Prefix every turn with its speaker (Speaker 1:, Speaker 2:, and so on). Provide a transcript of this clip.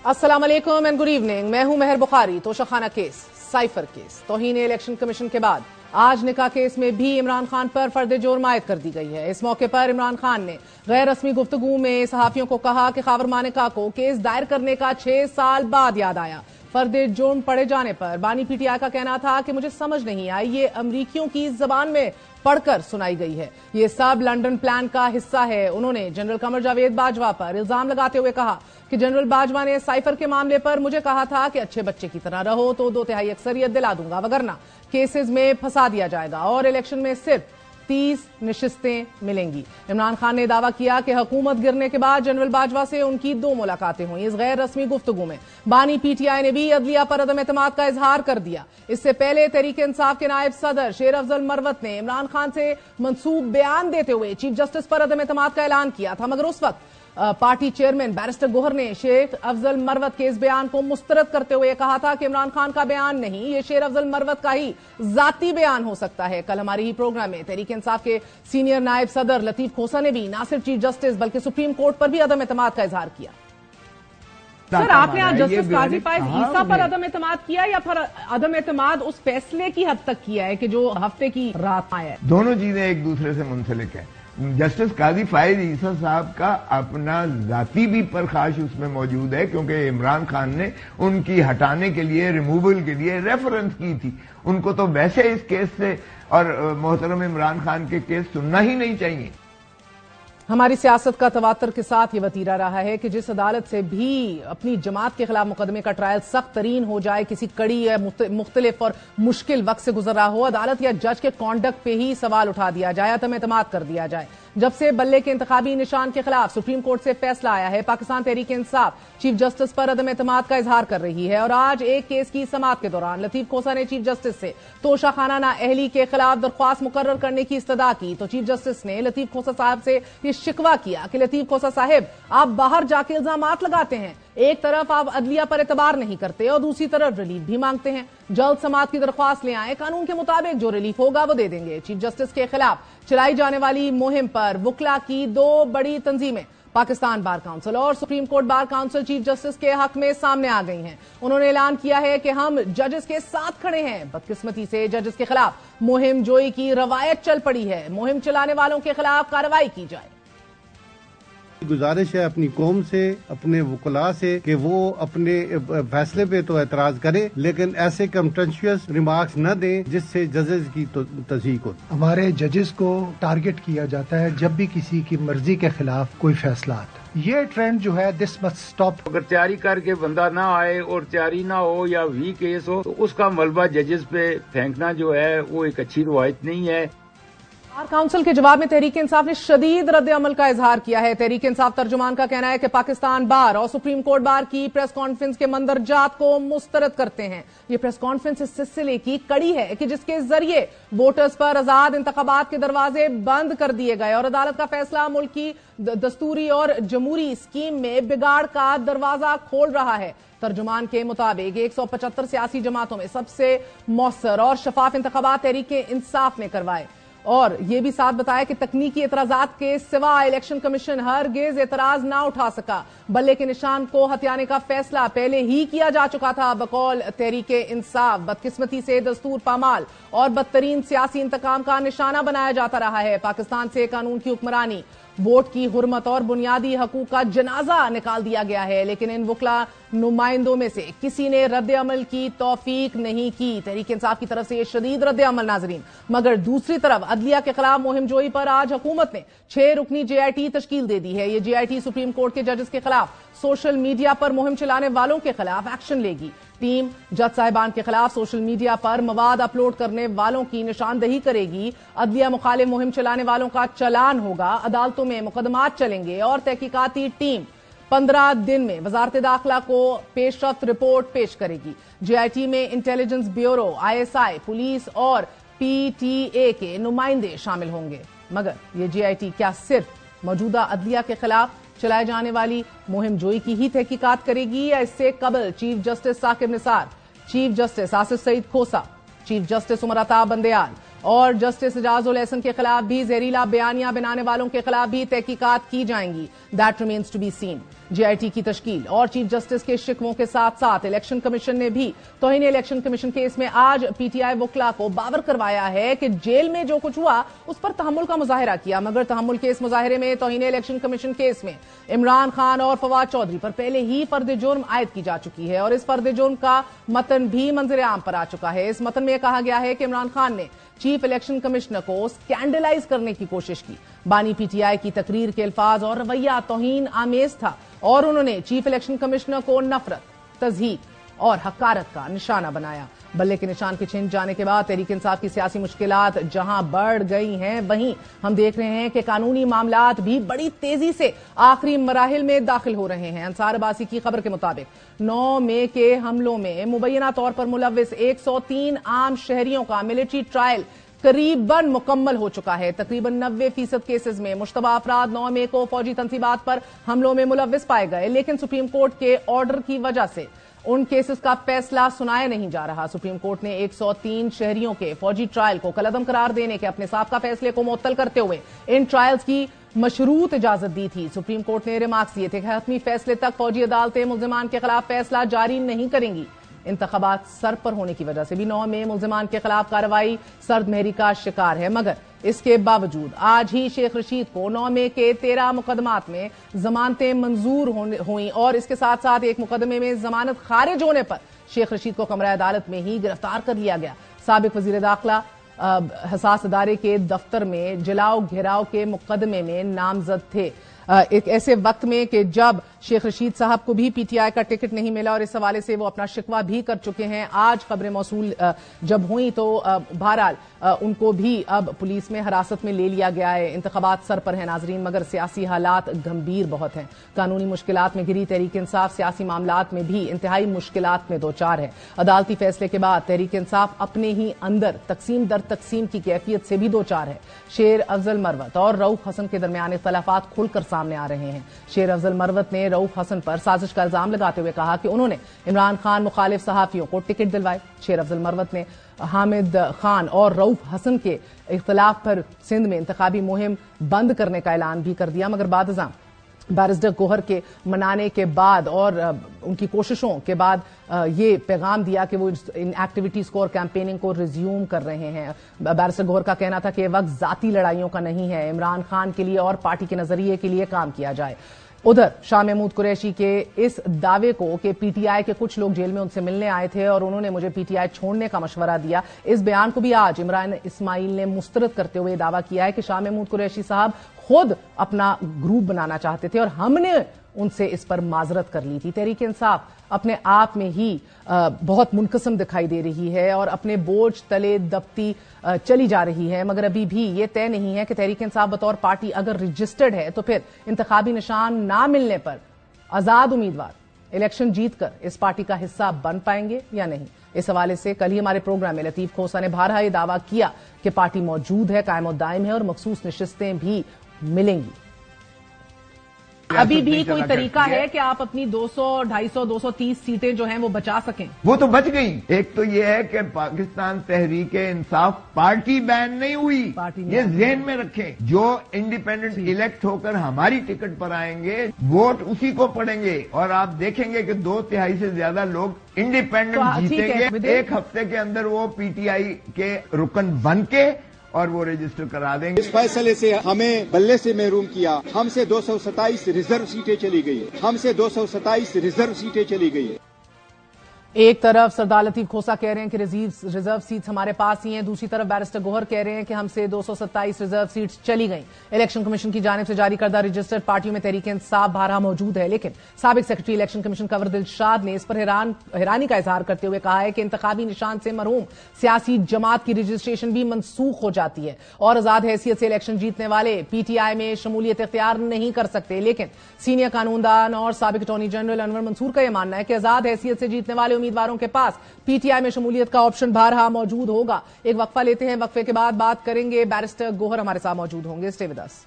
Speaker 1: अस्सलाम वालेकुम and good evening. मैं हूं Mehar Bukhari. Toshakhana case, cipher case, तौहीन इलेक्शन कमीशन के बाद आज निकाह केस में भी इमरान खान पर फर्द जुर्म आयद कर दी गई है। इस मौके पर इमरान खान ने गैर रस्मी गुफ्तगू में सहाफियों को कहा कि खावर मानिका को केस दायर करने का 6 साल बाद याद आया। फर्द जुर्म पढ़े जाने पर बानी पीटीआई का कहना था कि मुझे समझ नहीं आई, ये अमरीकियों की जबान में पढ़कर सुनाई गई है, ये सब लंदन प्लान का हिस्सा है। उन्होंने जनरल कमर जावेद बाजवा पर इल्जाम लगाते हुए कहा कि जनरल बाजवा ने साइफर के मामले पर मुझे कहा था कि अच्छे बच्चे की तरह रहो तो 2/3 अक्सरियत दिला दूंगा, वगरना केसेस में फंसा दिया जाएगा और इलेक्शन में सिर्फ 30 नशिस्तें मिलेंगी। इमरान खान ने दावा किया कि हुकूमत गिरने के बाद जनरल बाजवा से उनकी 2 मुलाकातें हुई। इस गैर रस्मी गुफ्तगू में बानी पीटीआई ने भी अदलिया पर अदम एतमाद का इजहार कर दिया। इससे पहले तहरीक इंसाफ के नायब सदर शेर अफजल मरवत ने इमरान खान से मंसूब बयान देते हुए चीफ जस्टिस पर अदम एतमाद का ऐलान किया था, मगर उस वक्त पार्टी चेयरमैन बैरिस्टर गोहर ने शेर अफजल मरवत के इस बयान को मुस्तरद करते हुए कहा था कि इमरान खान का बयान नहीं, ये शेर अफजल मरवत का ही जाती बयान हो सकता है। कल हमारी ही प्रोग्राम में तहरीक इंसाफ के सीनियर नायब सदर लतीफ खोसा ने भी ना सिर्फ चीफ जस्टिस बल्कि सुप्रीम कोर्ट पर भी अदम एतमाद का इजहार किया। सर, आपने आज जस्टिस काजी फाइज ईसा पर अदम एतमाद किया या फिर अदम एतमाद उस फैसले की हद तक किया है कि जो हफ्ते की रात आया है?
Speaker 2: दोनों चीजें एक दूसरे से मुंसलिक है। जस्टिस काजी फाइज ईसा साहब का अपना जाती भी परखाश उसमें मौजूद है, क्योंकि इमरान खान ने उनकी हटाने के लिए, रिमूवल के लिए रेफरेंस की थी। उनको तो वैसे इस केस से और मोहतरम इमरान खान के केस सुनना ही नहीं चाहिए।
Speaker 1: हमारी सियासत का तवातर के साथ ये वतीरा रहा है कि जिस अदालत से भी अपनी जमात के खिलाफ मुकदमे का ट्रायल सख्त तरीन हो जाए, किसी कड़ी या मुख्तलिफ और मुश्किल वक्त से गुजर रहा हो, अदालत या जज के कॉन्डक्ट पे ही सवाल उठा दिया जाए, अदम एतमाद कर दिया जाए। जब से बल्ले के इंतखाबी निशान के खिलाफ सुप्रीम कोर्ट से फैसला आया है, पाकिस्तान तहरीक इंसाफ चीफ जस्टिस पर अदम एतमाद का इजहार कर रही है और आज एक केस की समाअत के दौरान लतीफ खोसा ने चीफ जस्टिस से तोशाखाना नाअहली के खिलाफ दरख्वास्त मुकर्रर करने की इस्तदा की तो चीफ जस्टिस ने लतीफ खोसा साहब से ये शिकवा किया कि लतीफ खोसा साहब, आप बाहर जाके इल्जामात लगाते हैं, एक तरफ आप अदलिया पर एतबार नहीं करते और दूसरी तरफ रिलीफ भी मांगते हैं। जल्द समाअत की दरख्वास्त ले आए, कानून के मुताबिक जो रिलीफ होगा वो दे देंगे। चीफ जस्टिस के खिलाफ चलाई जाने वाली मुहिम पर वुकला की 2 बड़ी तंजीमें पाकिस्तान बार काउंसिल और supreme court bar council chief justice के हक में सामने आ गई हैं। उन्होंने ऐलान किया है कि हम जजेस के साथ खड़े हैं। बदकिस्मती से जजेस के खिलाफ मुहिम जोई की रवायत चल पड़ी है, मुहिम चलाने वालों के खिलाफ कार्रवाई की जाए।
Speaker 3: गुजारिश है अपनी कौम से, अपने वकला से कि वो अपने फैसले पे तो एतराज करे, लेकिन ऐसे कंटेंशियस रिमार्क्स न दें जिससे जजेस की तज़ीक हो।
Speaker 4: हमारे जजेस को टारगेट किया जाता है जब भी किसी की मर्जी के खिलाफ कोई फैसला आता है। ये ट्रेंड जो है दिस मस्ट स्टॉप।
Speaker 5: अगर तैयारी करके बंदा ना आए और तैयारी ना हो या वीक केस हो तो उसका मलबा जजेस पे फेंकना जो है वो एक अच्छी रवायत नहीं है।
Speaker 1: बार काउंसिल के जवाब में तहरीक इंसाफ ने शदीद रद्द अमल का इजहार किया है। तहरीक इंसाफ तर्जुमान का कहना है कि पाकिस्तान बार और सुप्रीम कोर्ट बार की प्रेस कॉन्फ्रेंस के मंदरजात को मुस्तरद करते हैं। ये प्रेस कॉन्फ्रेंस इस सिलसिले की कड़ी है कि जिसके जरिए वोटर्स पर आजाद इंतखाबात के दरवाजे बंद कर दिए गए और अदालत का फैसला मुल्क की दस्तूरी और जमहूरी स्कीम में बिगाड़ का दरवाजा खोल रहा है। तर्जुमान के मुताबिक 175 सियासी जमातों में सबसे मौसर और शफाफ इंतखाबात तहरीक इंसाफ ने करवाए और ये भी साथ बताया कि तकनीकी एतराजात के सिवा इलेक्शन कमीशन हरगिज एतराज ना उठा सका। बल्ले के निशान को हथियाने का फैसला पहले ही किया जा चुका था। बकौल तहरीक इंसाफ बदकिस्मती से दस्तूर पामाल और बदतरीन सियासी इंतकाम का निशाना बनाया जाता रहा है। पाकिस्तान से कानून की हुक्मरानी, वोट की हुर्मत और बुनियादी हकूक का जनाजा निकाल दिया गया है, लेकिन इन वकला नुमाइंदों में से किसी ने रद्द अमल की तौफीक नहीं की। तहरीक इंसाफ की तरफ से ये शदीद रद्द अमल नाजरीन। मगर दूसरी तरफ अदलिया के खिलाफ मुहिम जोई पर आज हुकूमत ने 6 रुकनी JIT तश्कील दे दी है। ये JIT सुप्रीम कोर्ट के जजेस के खिलाफ सोशल मीडिया पर मुहिम चलाने वालों के खिलाफ एक्शन लेगी। टीम जज साहिबान के खिलाफ सोशल मीडिया पर मवाद अपलोड करने वालों की निशानदही करेगी। अदलिया मुखालिफ मुहिम चलाने वालों का चालान होगा, अदालतों में मुकदमात चलेंगे और तहकीकाती टीम 15 दिन में वजारत दाखिला को पेशरफ्त रिपोर्ट पेश करेगी। JIT में इंटेलिजेंस ब्यूरो, ISI, पुलिस और PTA के नुमाइंदे शामिल होंगे। मगर ये JIT क्या सिर्फ मौजूदा अदलिया के खिलाफ चलाए जाने वाली मुहिम जोई की ही तहकीकात करेगी या इससे कबल chief justice Saqib Nisar, chief justice Asif Saeed Khosa, chief justice Umar Ata Bandial اور جسٹس اعجاز ال احسن کے خلاف بھی زہریلا بیانیہ بنانے والوں کے خلاف بھی تحقیقات کی جائیں گی. That remains to be seen. J I T کی تشکیل اور چیف جسٹس کے شکووں کے ساتھ ساتھ الیکشن کمیشن نے بھی توہین الیکشن کمیشن کیس میں آج پی ٹی آئی وکلا کو باور کروایا ہے کہ جیل میں جو کچھ ہوا اس پر تحمل کا مظاہرہ کیا، مگر تحمل کے اس مظاہرے میں توہین الیکشن کمیشن کیس میں عمران خان اور فواد چودھری پر پہلے ہی فرد جرم عائد کی جا چکی ہے اور اس فرد جرم کا متن بھی منظر عام پر آ چکا ہے. اس متن میں کہا گیا ہے کہ عمران خان نے چیف الیکشن کمشنر کو سکینڈلائز کرنے کی کوشش کی. بانی پی ٹی آئی کی تقریر کے الفاظ اور رویہ توہین آمیز تھا اور انہوں نے چیف الیکشن کمشنر کو نفرت، تضحیک اور حقارت کا نشانہ بنایا. بلے کے نشان کے چھن جانے کے بعد تحریک انصاف کی سیاسی مشکلات جہاں بڑھ گئی ہیں، وہیں ہم دیکھ رہے ہیں کہ قانونی معاملات بھی بڑی تیزی سے آخری مراحل میں داخل ہو رہے ہیں. انصار عباسی کی خبر کے مطابق 9 مئی کے حملوں میں مبینہ طور پر ملوث 103 عام شہریوں کا ملٹری ٹرائل قریباً مکمل ہو چکا ہے. تقریباً 90% کیسز میں مشتبہ افراد 9 مئی کو فوجی تنصیبات پر حملوں میں ملوث پائے گئے، لیکن سپریم کورٹ کے آرڈر کی وجہ سے ان کیسز کا فیصلہ سنایا نہیں جا رہا. سپریم کورٹ نے 103 شہریوں کے فوجی ٹرائل کو کالعدم قرار دینے کے اپنے سابقہ فیصلے کو معطل کرتے ہوئے ان ٹرائلز کی مشروط اجازت دی تھی. سپریم کورٹ نے ریمارکس دیے تھے کہ حتمی فیصلے تک فوجی عدالتیں ملزمان کے خلاف فیصلہ جاری نہیں کریں گی. انتخابات سر پر ہونے کی وجہ سے بھی 9 مئی ملزمان کے خلاف کارروائی سرد مہری کا شکار ہے، مگر اس کے باوجود آج ہی شیخ رشید کو 9 مئی کے 13 مقدمات میں ضمانتیں منظور ہوئیں اور اس کے ساتھ ساتھ ایک مقدمے میں ضمانت خارج ہونے پر شیخ رشید کو کمرہ عدالت میں ہی گرفتار کر لیا گیا. سابق وزیر داخلہ حساس ادارے کے دفتر میں جلاؤ گھیراؤ کے مقدمے میں نامزد تھے ایک ایسے وقت میں کہ جب شیخ رشید صاحب کو بھی پی ٹی آئی کا ٹکٹ نہیں ملا اور اس حوالے سے وہ اپنا شکوہ بھی کر چکے ہیں. آج خبریں موصول جب ہوئیں تو بہرحال ان کو بھی اب پولیس میں حراست میں لے لیا گیا ہے. انتخابات سر پر ہیں ناظرین، مگر سیاسی حالات گمبھیر بہت ہیں. قانونی مشکلات میں گھری تحریک انصاف سیاسی معاملات میں بھی انتہائی مشکلات میں دوچار ہے. عدالتی فیصلے کے بعد تحریک انصاف اپنے ہی اندر تقسیم در تقسیم کی کیفیت سے بھی دوچار ہے. شیر افضل مروت اور رؤوف حسن کے درمیان اختلافات کھل کر سامنے آ رہے ہیں. شیر افضل مروت نے رؤوف حسن پر سازش کا الزام لگاتے ہوئے کہا کہ انہوں نے عمران خان مخالف صحافیوں کو ٹکٹ دلوائے. شیر افضل مروت نے حامد خان اور رؤوف حسن کے اختلاف پر سندھ میں انتخابی مہم بند کرنے کا اعلان بھی کر دیا، مگر بعد ازاں بیرسٹر گوہر کے منانے کے بعد اور ان کی کوششوں کے بعد یہ پیغام دیا کہ وہ ان ایکٹیویٹیز کو اور کیمپیننگ کو ریزیوم کر رہے ہیں. بیرسٹر گوہر کا کہنا تھا کہ یہ وقت ذاتی لڑائیوں کا نہیں ہے، عمران خان کے لیے اور پارٹی کے نظریے کے لیے کام کیا جائے. ادھر شاہ محمود قریشی کے اس دعوے کو کہ پی ٹی آئی کے کچھ لوگ جیل میں ان سے ملنے آئے تھے اور انہوں نے مجھے پی ٹی آئی چھوڑنے کا مشورہ دیا، اس بیان کو بھی آج عمران اسماعیل نے مسترد کرتے ہوئے دعویٰ کیا ہے کہ شاہ محمود قریشی صاحب خود اپنا گروپ بنانا چاہتے تھے اور ہم نے ان سے اس پر معذرت کر لی تھی. تحریک انصاف اپنے آپ میں ہی بہت منقسم دکھائی دے رہی ہے اور اپنے بوجھ تلے دبتی چلی جا رہی ہے، مگر ابھی بھی یہ طے نہیں ہے کہ تحریک انصاف بطور پارٹی اگر رجسٹرڈ ہے تو پھر انتخابی نشان نہ ملنے پر آزاد امیدوار الیکشن جیت کر اس پارٹی کا حصہ بن پائیں گے یا نہیں. اس حوالے سے کل ہی ہمارے پروگرام میں لطیف کھوسا نے بارہا یہ دعویٰ کیا کہ پارٹی موجود ہے، قائم و دائم ہے اور مخصوص نشستیں بھی ملیں گی. ابھی بھی کوئی طریقہ ہے کہ آپ اپنی 200, 250, 230 سیٹیں جو ہیں وہ بچا سکیں؟
Speaker 2: وہ تو بچ گئی. ایک تو یہ ہے کہ پاکستان تحریک انصاف پارٹی بین نہیں ہوئی، یہ ذہن میں رکھیں. جو انڈیپینڈنٹ الیکٹ ہو کر ہماری ٹکٹ پر آئیں گے ووٹ اسی کو پڑیں گے اور آپ دیکھیں گے کہ 2/3 سے زیادہ لوگ انڈیپینڈنٹ جیتیں گے. ایک ہفتے کے اندر وہ پی ٹی آئی کے رکن بن کے اور وہ رجسٹر کرا دیں گے.
Speaker 6: اس فیصلے سے ہمیں بلے سے محروم کیا. ہم سے 227 ریزرو سیٹیں چلی گئی. ہم سے 227 ریزرو سیٹیں چلی گئی.
Speaker 1: ایک طرف سردار لطیف کھوسا کہہ رہے ہیں کہ ریزرو سیٹس ہمارے پاس ہی ہیں، دوسری طرف بیرسٹر گوہر کہہ رہے ہیں کہ ہم سے 227 ریزرو سیٹس چلی گئیں. الیکشن کمیشن کی جانب سے جاری کردہ رجسٹرڈ پارٹیوں میں تحریک انصاف بارہا موجود ہے، لیکن سابق سیکرٹری الیکشن کمیشن کنور دلشاد نے اس پر حیرانی کا اظہار کرتے ہوئے کہا ہے کہ انتخابی نشان سے محروم سیاسی جماعت کی رجسٹریشن بھی منسوخ ہو جاتی ہے اور آزاد حیثیت سے الیکشن جیتنے والے پی ٹی آئی میں شمولیت اختیار نہیں کر سکتے. لیکن سینئر قانون دان اور سابق اٹارنی جنرل انور منصور کا یہ ماننا ہے کہ آزاد حیثیت سے جیتنے والے امیدواروں کے پاس پی ٹی آئی میں شمولیت کا آپشن بارہا موجود ہوگا. ایک وقفہ لیتے ہیں، وقفے کے بعد بات کریں گے. بیرسٹر گوہر ہمارے ساتھ موجود ہوں گے. Stay with us.